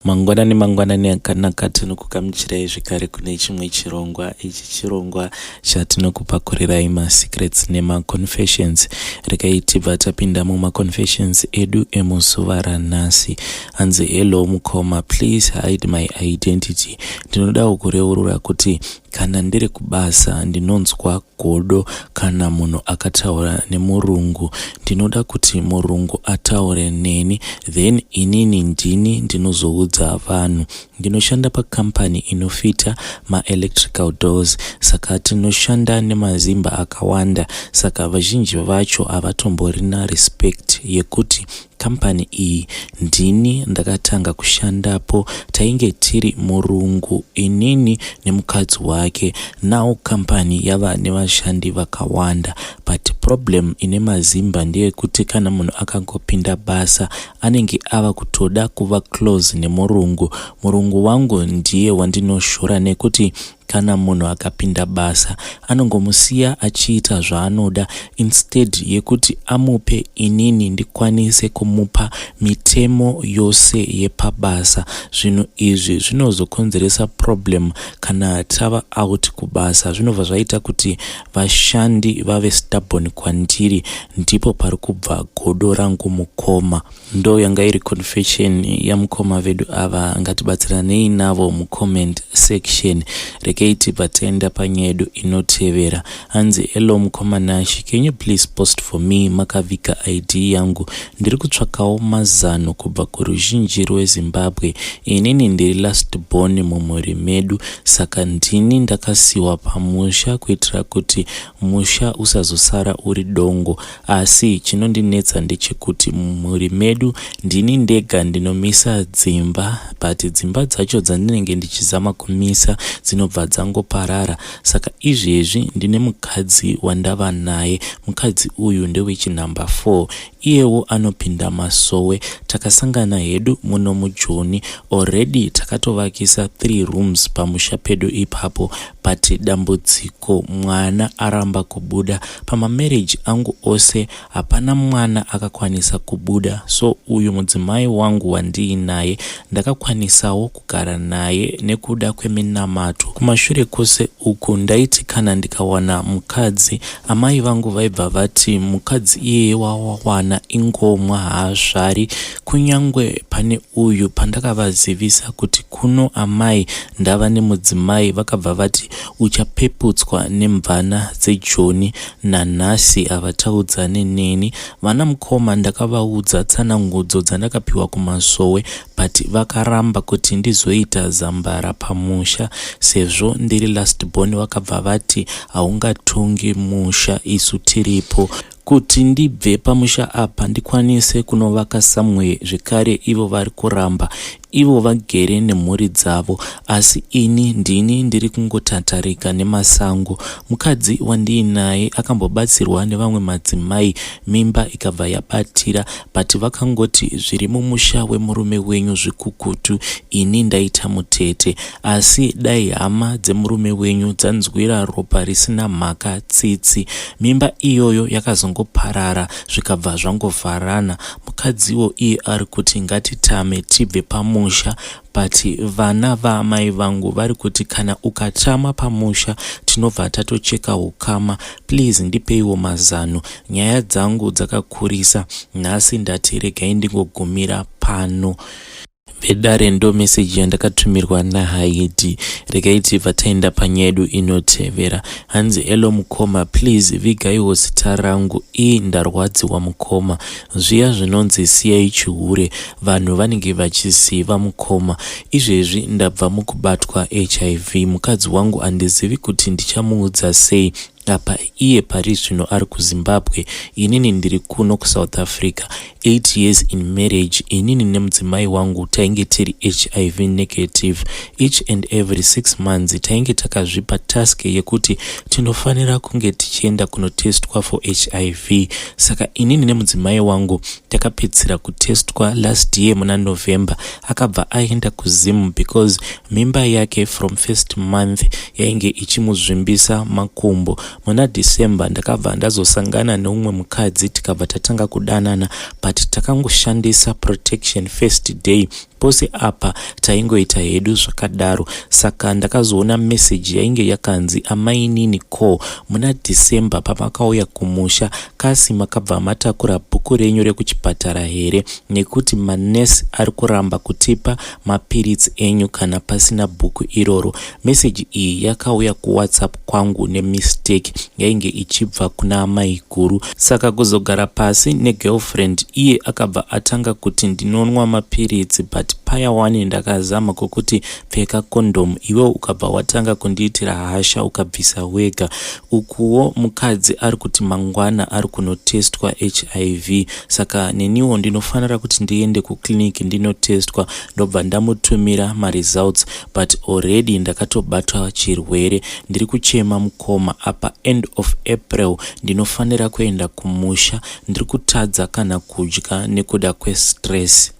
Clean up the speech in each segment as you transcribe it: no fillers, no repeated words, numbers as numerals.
Mangwanani akanaka tinokugamuchirai zvekare kune chimwe chirongwa. Ichi chirongwa chatinokupakurai masecrets nemaconfessions. Regai tibva tapinda mumaconfessions edu emuzuva ranhasi. Hanzi hello mukoma, please hide my identity. Ndinoda kukureurura kuti kana ndiri kubasa ndinonzwa godo kana munhu akataura nemurungu. Ndinoda kuti murungu ataure neni, then inini ndini ndinozoudza vanhu. Ndinoshanda pakampani inofita ma-electrical doors, saka tinoshanda nemazimba akawanda. Saka vazhinji vacho avatomborina respect yekuti kampani iyi ndini ndakatanga kushandapo. Tainge tiri murungu, inini nemukadzi wake. Now kampani yava nevashandi vakawanda, but problem ine mazimba ndeyekuti kana munhu akangopinda basa anenge ava kutoda kuva close nemurungu. Murungu wangu ndiye wandinoshora nekuti kana munhu akapinda basa anongomusiya achiita zvaanoda instead yekuti amupe inini ndikwanise kumupa mitemo yose yepabasa. Zvinhu izvi zvinozokonzeresa problem kana tava out kubasa. Zvinobva zvaita kuti vashandi vave stubborn kwandiri, ndipo pari kubva godo rangu mukoma. Ndo yanga iri confession yamukoma vedu ava. Ngatibatsiranei navo mucomment section. Rekeiti patenda panyedu inotevera. Hanzi hello mukoma Nashi, can you please post for me makavika ID yangu? Ndiri kutsvakawo mazano kubva kuruzhinji rweZimbabwe. Inini ndiri last born mumhuri medu, saka ndini ndakasiwa pamusha kuitira kuti musha usazosara uri dongo. Asi chinondinetsa ndechekuti mumhuri medu ndini ndega ndinomisa dzimba, but dzimba dzacho dzandinenge ndichizama kumisa dzinobva dzangoparara. Saka izvezvi ndine mukadzi wandava naye. Mukadzi uyu ndewechinumber 4. Iyewo anopinda Masowe. Takasangana hedu muno muJoni. Already takatovakisa 3 rooms pamusha pedu ipapo, but dambudziko mwana aramba kubuda. Pamamarriage angu ose hapana mwana akakwanisa kubuda. So uyu mudzimai wangu wandiinaye ndakakwanisawo kugara naye nekuda kweminamato. Kumashure kwose uku ndaiti kana ndikawana mukadzi, amai vangu vaibva vati mukadzi iyeye wawana ingomwa haazvari. Kunyangwe pane uyu pandakavazivisa kuti kuno amai ndava nemudzimai, vakabva vati uchapeputswa nemvana dzeJoni. Nanhasi havataudzane neni. Vana mukoma ndakavaudza tsanangudzo dzandakapiwa kuMasowe, but vakaramba kuti ndizoita zambara pamusha. Sezvo ndiri last born, vakabva vati haungatongi musha isu tiripo. Kuti ndibve pamusha apa ndikwanise kunovaka somewhere zvekare, ivo vari kuramba ivo vagere nemhuri dzavo, asi ini ndini ndiri kungotatarika nemasango. Mukadzi wandiinaye akambobatsirwa nevamwe madzimai, mimba ikabva yabatira, but vakangoti zviri mumusha wemurume wenyu zvikukutu. Ini ndaita mutete, asi dai hama dzemurume wenyu dzanzwira ropa risina mhaka tsitsi. Mimba iyoyo yakazongoparara zvikabva zvangovharana. Mukadziwo iye ari kuti ngatitame tibve pamusha, but vana vaamai vangu vari kuti kana ukatama pamusha tinobva tatocheka ukama. Please ndipeiwo mazano, nyaya dzangu dzakakurisa. Nhasi ndati regai ndingogumira pano. Vedare ndo message yandakatumirwa naHaiti. Regai tibva taenda panyedu inotevera. Hanzi hello mukoma, please vigaiwo zita rangu. Ndarwadziwa mukoma. Zviya zvinonzi siyai chihure, vanhu vanenge vachiziva mukoma. Izvezvi ndabva mukubatwa HIV. Mukadzi wangu handizivi kuti ndichamuudza sei. Apa iye pari zvino ari kuZimbabwe, inini ndiri kuno kuSouth Africa. 8 years in marriage. Inini nemudzimai wangu tainge tiri HIV negative. Each and every 6 months tainge takazvipa task yekuti tinofanira kunge tichienda kunotestwa for HIV. Saka inini nemudzimai wangu takapedzera kutestwa last year muna November. Akabva aenda kuZim because mimba yake from first month yainge ichimuzvimbisa makumbo. Muna December ndakabva ndazosangana neumwe mukadzi tikabva tatanga kudanana, but takangoshandisa protection first day pose apa taingoita hedu zvakadaro. Saka ndakazoona message yainge yakanzi Amai nini ko muna December pamakauya kumusha kasi makabva matakura bhuku renyu rekuchipatara here, nekuti manesi ari kuramba kutipa mapiritsi enyu kana pasina bhuku iroro. Message iyi yakauya kuWhatsApp kwangu nemistake, yainge ichibva kuna amai guru. Saka kuzogara pasi negirlfriend, iye akabva atanga kuti ndinonwa mapiritsi, but paya wani ndakazama kukuti pfeka kondom, iwe ukabva watanga kundiitira hasha ukabvisa wega. Ukuwo mukadzi ari kuti mangwana ari kunotestwa HIV. Saka neniwo ndinofanira kuti ndiende kukliniki ndinotestwa, ndobva ndamutumira results, but already ndakatobatwa chirwere. Ndiri kuchema mukoma. Apa end of April ndinofanira kuenda kumusha. Ndiri kutadza kana kudya nekuda kwestress.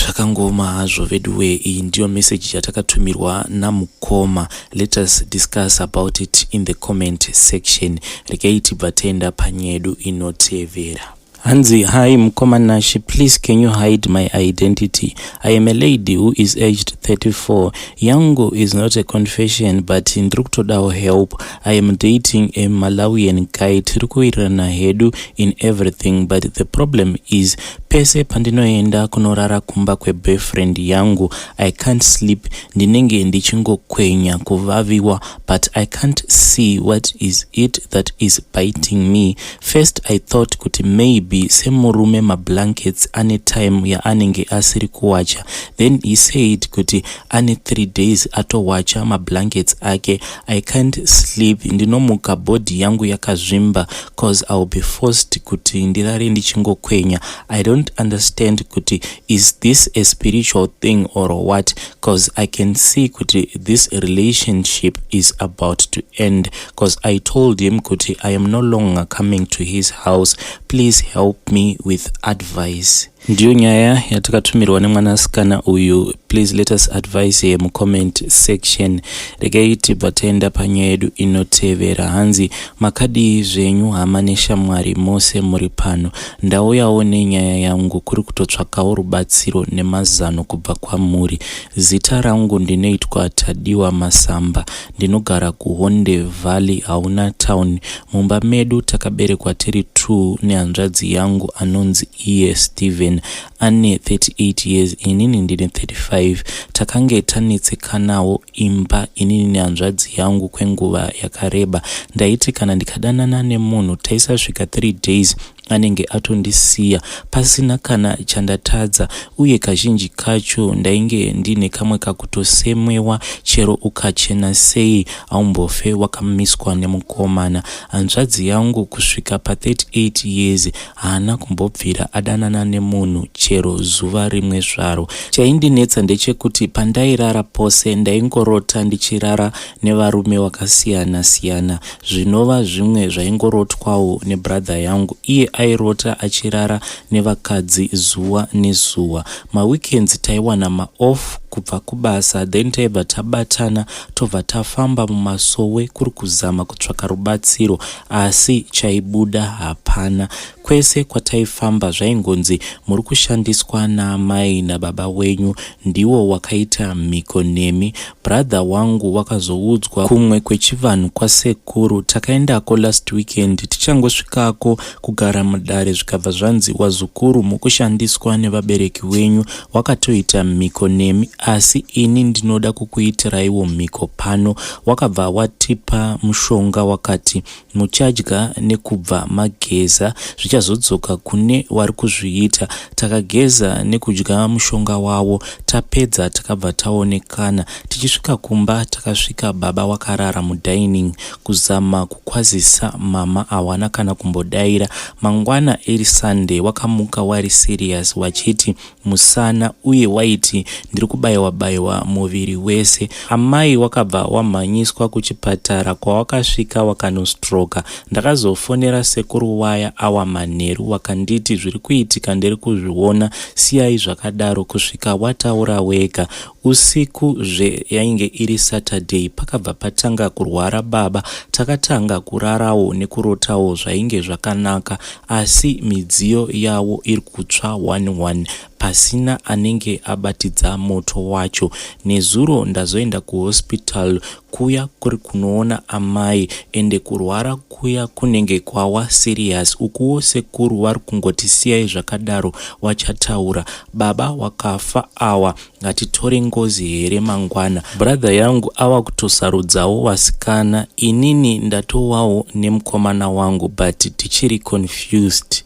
Zvakangoma hazvo veduwe. Iyi ndiyo message yatakatumirwa namukoma. Let us discuss about it in the comment section. Regai tibva taenda panyedu inotevera. Hanzi, hi Mukoma Nashi, please can you hide my identity? I am a lady who is aged 34. Yangu is not a confession, but ndiri kutodawo help. I am dating a Malawian guy. Tiri kuwirirana hedu in everything, but the problem is pese pandinoenda kunorara kumba kweboyfriend yangu, I can't sleep. Ndinenge ndichingokwenya kuvaviwa, but I can't see what is it that is biting me. First I thought kuti maybe semurume mablankets ane time ya anenge asiri kuwacha. Then he said kuti ane 3 days atowacha mablankets ake. I can't sleep. Ndinomuka body yangu yakazvimba cause I'll be forced kuti ndirare ndichingokwenya. I don't understand kuti is this a spiritual thing or what, cause I can see kuti this relationship is about to end, cause I told him kuti I am no longer coming to his house. Please help me with advice. Ndiyo nyaya yatakatumirwa nemwanasikana uyu. Please let us advise here mu comment section. Regai tibva taenda panyaya yedu inotevera. Hanzi, makadi zvenyu hama neshamwari mose muri pano. Ndauyawo nenyaya yangu kuri kutotsvakawo rubatsiro nemazano kubva kwamuri. Zita rangu ndinoitwa Tadiwa Masamba. Ndinogara kuHonde Valley, Hauna Town. Mumba medu takaberekwa tiri 2 nehanzvadzi yangu anonzi iye Steven. Ane 38 years, inini ndine 35. Takange tanetsekanawo imba inini nehanzvadzi yangu kwenguva yakareba. Ndaiti kana ndikadanana nemunhu taisasvika 3 days anenge atondisiya pasina kana chandatadza, uye kazhinji kacho ndainge ndine kamwe kakutosemwewa, chero ukachena sei aumbofe wakamiswa nemukomana. Hanzvadzi yangu kusvika pa 38 years haana kumbobvira adanana nemunhu chero zuva rimwe zvaro. Chaindinetsa ndechekuti pandairara pose ndaingorota ndichirara nevarume vakasiyana siyana, zvinova zvimwe zvaingorotwawo nebrother yangu. Iye airota achirara nevakadzi zuva nezuva. Maweekends taiwana maoff kubva kubasa, then taibva tabatana tobva tafamba mumasowe kuri kuzama kutsvaka rubatsiro, asi chaibuda hapana. Kwese kwataifamba zvaingonzi muri kushandiswa naamai nababa wenyu, ndiwo wakaita mhiko nemi. Brother wangu wakazoudzwa kumwe kwechivanhu kwasekuru. Takaendako last weekend, tichangosvikako kugara mudare zvikabva zvanzi wazukuru mukushandiswa nevabereki wenyu, wakatoita mhiko nemi, asi ini ndinoda kukuitiraiwo mhiko pano. Wakabva watipa mushonga wakati muchadya nekubva mageza zvichazodzoka kune wari kuzviita. Takageza nekudya mushonga wavo, tapedza takabva taonekana. Tichisvika kumba takasvika baba wakarara mudining kuzama kukwazisa mama awana kana kumbodaira. Mangwana iri Sunday wakamuka wari serious wachiti musana, uye waiti ndiri kubayiwa muviri wese. Amai wakabva wamhanyiswa kuchipatara kwawakasvika wakanostroka. Ndakazofonera sekuru waya awa manheru wakanditi zviri kuitika ndiri kuzviona, siyai zvakadaro, kusvika wataura wega. Usiku yainge iri Saturday pakabva patanga kurwara baba. Takatanga kurarawo nekurotawo zvainge zvakanaka, asi midziyo yawo iri kutsva 1-1. pasina anenge abatidza moto wacho. Nezuro ndazoenda kuhospital kuya kuri kunoona amai, ende kurwara kuya kunenge kwawa serious. Ukuwo sekuru vari kungoti siyai zvakadaro wachataura, baba wakafa awa, ngatitore ngozi here mangwana. Brother yangu ava kutosarudzawo wasikana, inini ndatowawo nemukomana wangu, but tichiri confused.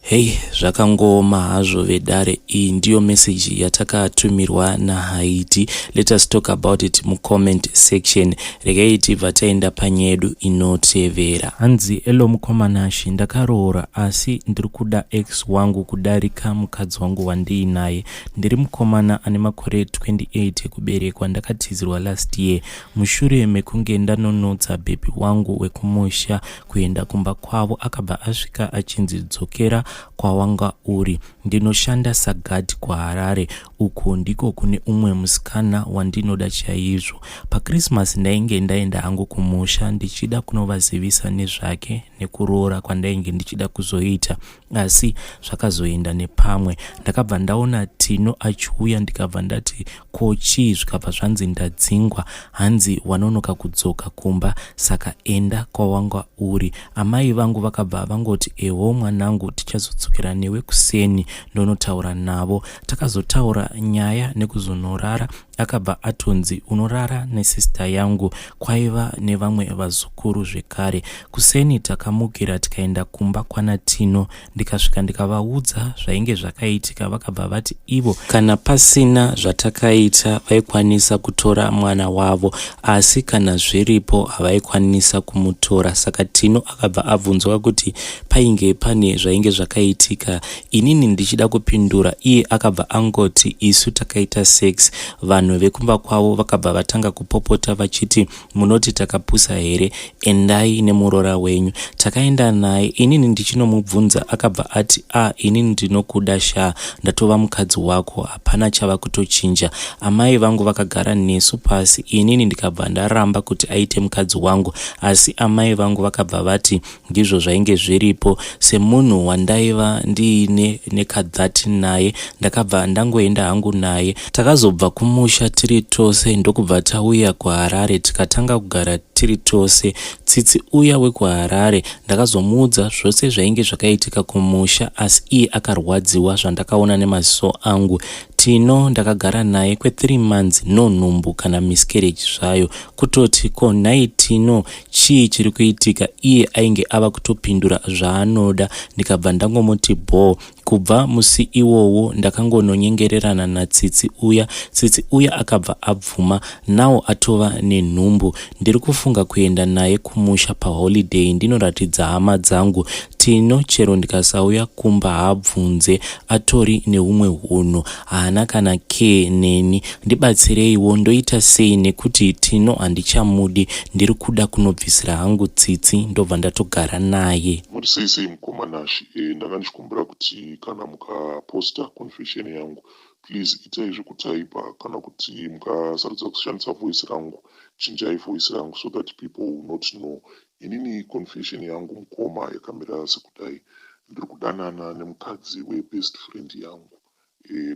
Hey, zvakangoma hazvo vedare. Iyi ndiyo message yatakatumirwa naHaiti. Let us talk about it mucomment section. Regai tibva taenda panyedu inotevera. Hanzi elo mukomanashi, ndakaroora asi ndiri kuda ex wangu kudarika mukadzi wangu wandiinaye. Ndiri mukomana ane makore 28 ekuberekwa. Ndakatizirwa last year mushure mekunge ndanonodza bhebi wangu wekumusha kuenda kumba kwavo. Akabva asvika achinzi dzokera kwawanga uri. Ndinoshanda sagadi kuHarare, uko ndiko kune umwe musikana wandinoda chaizvo. PaChristmas ndainge ndaenda hangu kumusha ndichida kunovazivisa nezvake nekuroora kwandainge ndichida kuzoita, asi zvakazoenda nepamwe. Ndakabva ndaona Tino achiuya, ndikabva ndati kochi, zvikabva zvanzi ndadzingwa. Hanzi wanonoka kudzoka kumba, saka enda kwawanga uri. Amai vangu vakabva vangoti ewo mwanangu, tichazodzokera newe kuseni ndonotaura navo. Takazotaura nyaya nekuzonorara. Akabva atonzi unorara nesista yangu, kwaiva nevamwe vazukuru zvekare. Kuseni takamukira tikaenda kumba kwana Tino. Ndikasvika ndikavaudza zvainge zvakaitika. Vakabva vati ivo kana pasina zvatakaita vaikwanisa kutora mwana wavo, asi kana zviripo havaikwanisa kumutora. Saka Tino akabva abvunzwa kuti painge pane zvainge zvakaitika. Inini ndichida kupindura, iye akabva angoti isu takaita sex. Vanhu vekumba kwavo vakabva vatanga kupopota vachiti munoti takapusa here, endai nemuroora wenyu. Takaenda naye, inini ndichinomubvunza akabva ati inini ndinokuda sha, ndatova mukadzi wako, hapana chava kutochinja. Amai vangu vakagara nesu pasi, inini ndikabva ndaramba kuti aite mukadzi wangu, asi amai vangu vakabva vati ndizvo zvainge zviripo. Semunhu wandaiva ndiine nekadhati naye, ndakabva ndangoenda hangu naye. Takazobva kumusha tiri tose ndokubva tauya kuHarare, tikatanga kugara tiri tose. Tsitsi uya wekuHarare ndakazomuudza zvose zvainge zvakaitika kumusha, asi iye akarwadziwa zvandakaona nemaziso angu. Tino ndakagara naye kwe3 months, no nhumbu kana miscarriage zvayo. Kutoti ko nhai Tino, chii chiri kuitika? Iye ainge ava kutopindura zvaanoda. Ndikabva ndangomuti bo. Kubva musi iwowo ndakangononyengererana natsitsi uya. Tsitsi uya akabva abvuma, nawo atova nenhumbu. Ndiri kufunga kuenda naye kumusha paholiday ndinoratidza hama dzangu. Tino chero ndikasauya kumba haabvunze, atori neumwe hunhu, haana kana ke neni. Ndibatsireiwo, ndoita sei nekuti Tino handichamudi. Ndiri kuda kunobvisira hangu tsitsi ndobva ndatogara naye. Muri sei mukomanashi, ndakandichikumbira kuti kana mukaposta confession yangu please itai zvekutaipa, kana kuti mukasarudza kushandisa voice rangu chinjai voice rangu so that people will not know. Inini confession yangu mukoma yakamira sekudai. Ndiri kudanana nemukadzi webest friend yangu.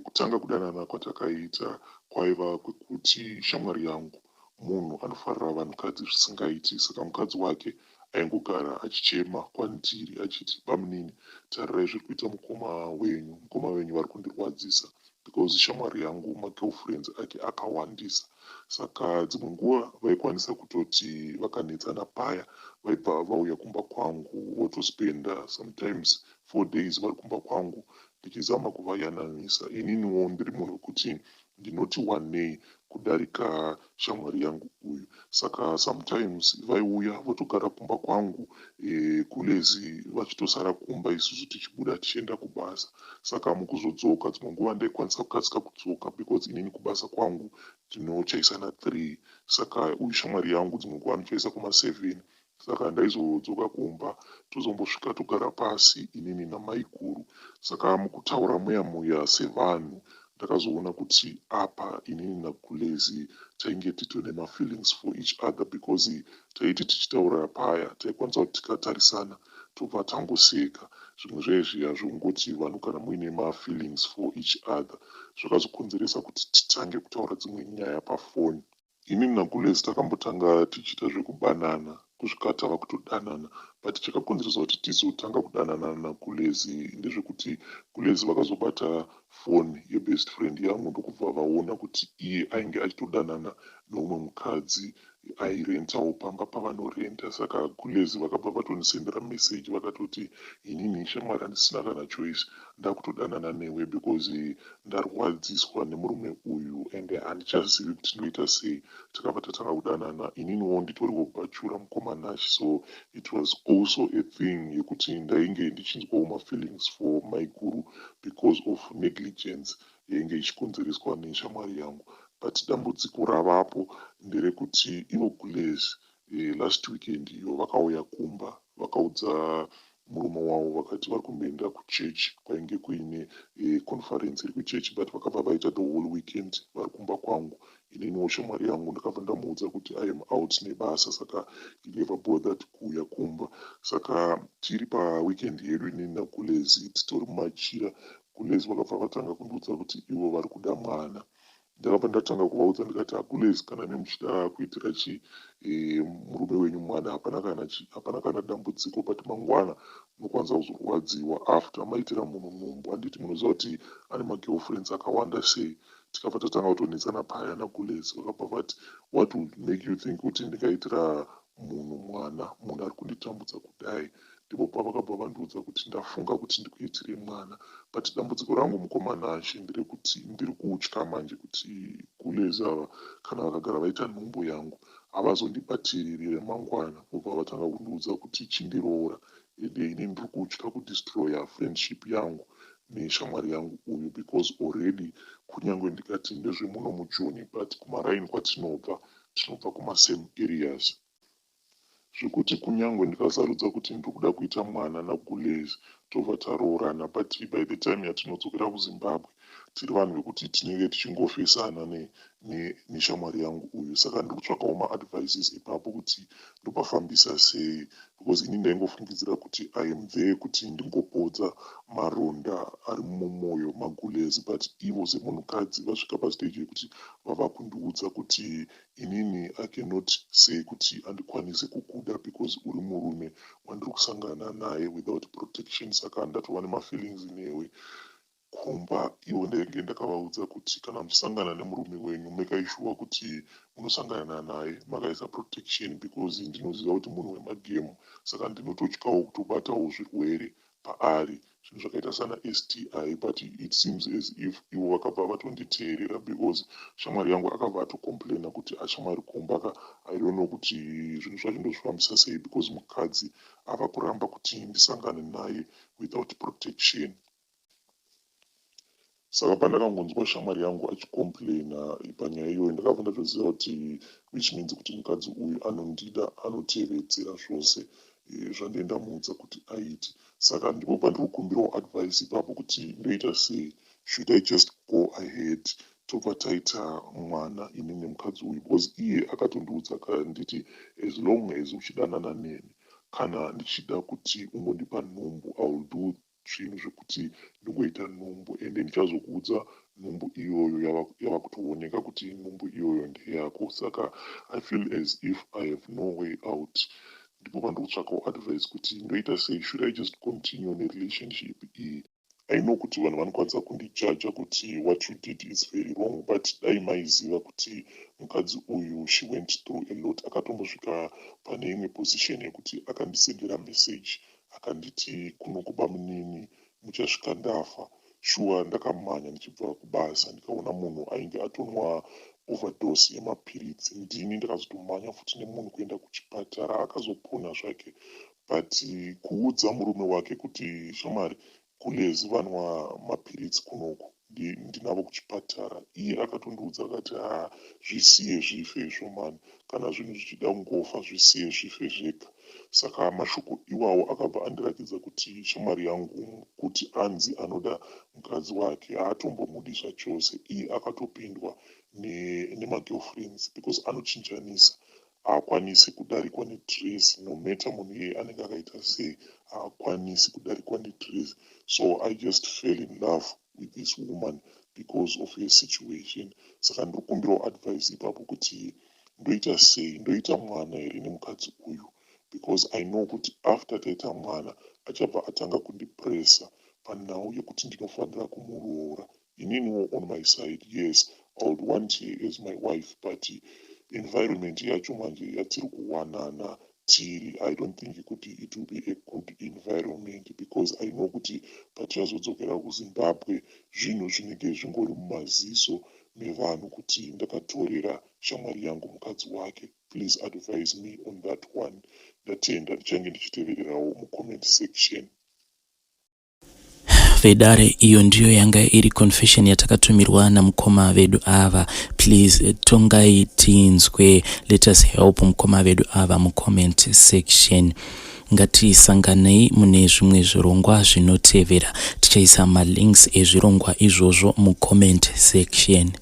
Kutanga kudanana kwatakaita kwaiva kwekuti shamwari yangu munhu anofarira vanhukadzi zvisingaiti, saka mukadzi wake aingogara achichema kwandiri achiti bamunini, tarirai zviri kuita mukoma wenyu vari kundirwadzisa, because shamwari yangu magirlfriends ake akawandisa. Saka dzimwe nguva vaikwanisa kutoti vakanetsana paya vaibva vauya kumba kwangu votospenda sometimes 4 days vari kumba kwangu ndichizama kuvayananisa. Ininiwo ndiri munhu wekuti ndinoti wanei kudarika shamwari yangu uyu. Saka sometimes vaiuya votogara kumba kwangu kulezi vachitosara kumba isusu tichibuda tichienda kubasa. Saka mukuzodzoka dzimwe nguva ndaikwanisa kukasika kudzoka because inini kubasa kwangu ndinochaisana 3. Saka uyu shamwari yangu dzimwe nguva anochaisa kuma7. Saka ndaizodzoka kumba tozombosvika togara pasi inini namai kuru. Saka mukutaura muya sevanhu ndakazoona kuti apa inini nakulezi tainge titone mafeelings for each other, because taiti tichitaura paya taikwanisa kuti tikatarisana tobva tangoseka. zvimwe zvezvi hazvongoti vanhu kana muine mafeelings for each other zvakazokonzeresa kuti titange kutaura dzimwe nyaya pafoni. Inini naGulezi takambotanga tichiita zvekubanana kusvika tava kutodanana, but chakakonzeresa kuti tizotanga kudanana naGulezi ndezvekuti Gulezi vakazobata foni yebest friend yangu ndokubva vaona kuti iye ainge achitodanana nomumwe mukadzi airentawo pamba pavanorenta. Saka Gulezi vakabva vatonisendera meseji vakatoti inini shamwari handisina kana choice, ndakutodanana newe because ndarwadziswa nemurume uyu ende handichazivi kuti ndinoita sei. Takabva tatanga kudanana, ininiwo nditoriwo bachura mukomanashi, so it was also a thing yekuti ndainge ndichinzwawo mafeelings for my guru because of negligence yainge ichikonzereswa neshamwari yangu. But dambudziko ravapo nderekuti ivo Gulezi last weekend iyo vakauya kumba vakaudza murume wavo vakati vari kumboenda kuchechi kwainge kuine conference iri kuchechi, but vakabva vaita the whole weekend vari kumba kwangu. Ininiwo shamwari yangu ndakabva ndamuudza kuti I am out nebasa, saka he never bothered kuuya kumba. Saka tiri paweekend yedu inini naGulezi titori mumachira, Gulezi vakabva vatanga kundiudza kuti ivo vari kuda mwana. Ndakabva ndatanga kuvaudza ndikati Gulezi, kana nemuchida kuitira murume wenyu mwana hapana kana dambudziko, but mangwana munokwanisa kuzorwadziwa after maitira munhu nhumbu. Handiti munoziva kuti ane magirlfriends akawanda sei. Tikabva tatanga kutonetsana paya naGulezi, vakabva vati what would make you think kuti ndingaitira munhu mwana, munhu ari kunditambudza kudai. Ndipo pavakabva vandiudza kuti ndafunga kuti ndikuitire mwana, but dambudziko rangu mukomanashi nderekuti ndiri kutya manje kuti Gulezi ava kana vakagara vaita nhumbu yangu havazondibatiriri remangwana, vobva vatanga kundiudza kuti chindiroora, ende ini ndiri kutya kudestroya friendship yangu neshamwari yangu uyu because already kunyange ndikati ndezvemuno mujoni, but kumaraini kwatinobva tinobva kumasame areas, zvekuti kunyange ndikasarudza kuti ndiri kuda kuita mwana naGulezi tobva taroorana, but by the time yatinodzokera kuZimbabwe tiri vanhu vekuti tinenge tichingofesana neshamwari yangu uyu. Saka ndiri kutsvakawo maadvices ipapo kuti ndopafambisa sei, because ini ndaingofungidzira kuti I am there kuti ndingopodza maronda ari mumwoyo maGulezi, but ivo semunhukadzi vasvika pastage yekuti vava kundiudza kuti inini I cannot say kuti handikwanisi kukuda because uri murume wandiri kusangana naye without protection. Saka ndatova nemafeelings newe kumba. Ivo ndenge ndakavaudza kuti kana muchisangana nemurume wenyu make sure kuti munosangana naye makaisa protection, because ndinoziva kuti munhu wemagemu. Saka ndinototyawo kutobatawo zvirwere paari, zvinhu zvakaita sana STI, but it seems as if ivo vakabva vatonditeerera because shamwari yangu akabva atocomplaina kuti ashamwari kumba I don't know kuti zvinhu zvacho ndozvifambisa sei, because mukadzi ava kuramba kuti ndisangane naye without protection. Saka pandakangonzwa shamwari yangu achicomplaina panyaya iyoyo ndakabva ndatoziva kuti which means kuti mukadzi uyu anondida, anotevedzera zvose zvandamuudza kuti aite. Saka ndipo pandiri kukumbirawo advice ipapo kuti ndoita sei, should I just go ahead tobva taita mwana ini nemukadzi uyu, because iye akatondiudza kanditi as long as uchidanana neni, kana ndichida kuti ungondipa nhumbu I will do zvinhu zvekuti ndingoita nhumbu, ende ndichazokuudza nhumbu iyoyo yava kutooneka kuti nhumbu iyoyo ndeyako. Saka I feel as if I have no way out. Ndipo pandiri kutsvakawo advice kuti ndoita sei, should I just continue nerelationship iyi. I know kuti vanhu vanokwanisa kundijaja kuti what you did is very wrong, but dai maiziva kuti mukadzi uyu she went through a lot. Akatombosvika pane imwe position yekuti akandisendera message akanditi kunokuba munini muchasvika ndafa. Shuwa ndakamhanya ndichibva kubasa ndikaona munhu ainge atonwa overdose yemapiritsi, ndini ndakazotomhanya futi nemunhu kuenda kuchipatara, akazopona zvake. But kuudza murume wake kuti shamwari Gulezi vanwa mapiritsi kunoko ndinavo kuchipatara, iye akatondiudza akati zvisiye zvife izvo mani, kana zvinhu zvichida kungofa zvisiye zvife zvega. Saka mashoko iwawo akabva andiratidza kuti shamwari yangu kuti anzi anoda mukadzi wake haatombomudi zvachose. Iye akatopindwa nemagirlfriends because anochinjanisa, haakwanisi kudarikwa nedress no matter munhu iyeye anenge akaita sei, haakwanisi kudarikwa netrace. So I just fell in love with this woman because of her situation. Saka ndokumbirawo advice ipapo kuti ndoita sei, ndoita mwana here nemukadzi uyu, because I know kuti after taita mwana achabva atanga kundipressa panhau yekuti ndinofanira kumuroora. Ininiwo on my side, yes, I would want her as my wife, but environment yacho manje yatiri kuwanana tiri, I don't think kuti it will be a good environment, because I know kuti pachazodzokera kuZimbabwe zvinhu zvinenge zvingori mumaziso mevanhu kuti ndakatorera shamwari yangu mukadzi wake. Please advise me on that one. Ndatenda ndichange ndichitevererawo mucomment section. Vedare, iyo ndiyo yanga iri confession yatakatumirwa namukoma vedu ava. Please tongai tinzwe, let us help mukoma vedu ava mucomment section. Ngatisanganei mune zvimwe zvirongwa zvinotevera. Tichaisa malinks ezvirongwa izvozvo mucomment section.